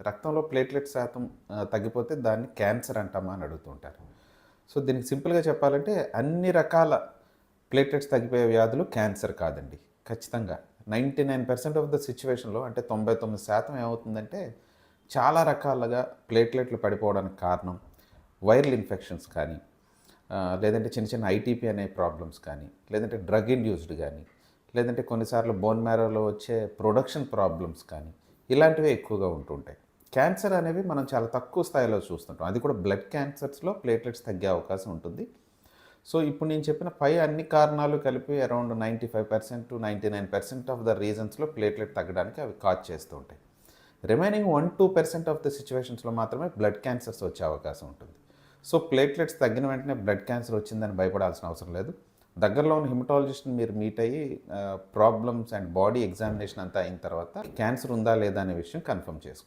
రక్తంలో ప్లేట్లెట్ శాతం తగ్గిపోతే దాన్ని క్యాన్సర్ అంటామా అని అడుగుతుంటారు. సో, దీనికి సింపుల్‌గా చెప్పాలంటే అన్ని రకాల ప్లేట్లెట్స్ తగ్గిపోయే వ్యాధులు క్యాన్సర్ కాదండి. ఖచ్చితంగా 99% ఆఫ్ ద సిట్యుయేషన్‌లో అంటే 99% ఏమవుతుందంటే చాలా రకాలుగా ప్లేట్లెట్లు పడిపోవడానికి కారణం వైరల్ ఇన్ఫెక్షన్స్ కానీ, లేదంటే చిన్న చిన్న ఐటీపీ అనే ప్రాబ్లమ్స్ కానీ, లేదంటే డ్రగ్ ఇండ్యూస్డ్ గానీ, లేదంటే కొన్నిసార్లు బోన్ మ్యారోలో వచ్చే ప్రొడక్షన్ ప్రాబ్లమ్స్ కానీ, ఇలాంటివే ఎక్కువగా ఉంటుంటాయి. క్యాన్సర్ అనేవి మనం చాలా తక్కువ స్థాయిలో చూస్తుంటాం. అది కూడా బ్లడ్ క్యాన్సర్స్‌లో ప్లేట్లెట్స్ తగ్గే అవకాశం ఉంటుంది. సో, ఇప్పుడు నేను చెప్పిన పై అన్ని కారణాలు కలిపి అరౌండ్ 95%-99% ఆఫ్ ద రీజన్స్‌లో ప్లేట్లెట్ తగ్గడానికి అవి కాజ్ చేస్తూ ఉంటాయి. రిమైనింగ్ 1-2% ఆఫ్ ద సిట్యుయేషన్స్‌లో మాత్రమే బ్లడ్ క్యాన్సర్స్ వచ్చే అవకాశం ఉంటుంది. సో, ప్లేట్లెట్స్ తగ్గిన వెంటనే బ్లడ్ క్యాన్సర్ వచ్చిందని భయపడాల్సిన అవసరం లేదు. దగ్గరలో ఉన్న హిమటాలజిస్ట్‌ని మీరు మీట్ అయ్యి ప్రాబ్లమ్స్ అండ్ బాడీ ఎగ్జామినేషన్ అంతా అయిన తర్వాత క్యాన్సర్ ఉందా లేదా అనే విషయం కన్ఫర్మ్ చేసుకోండి.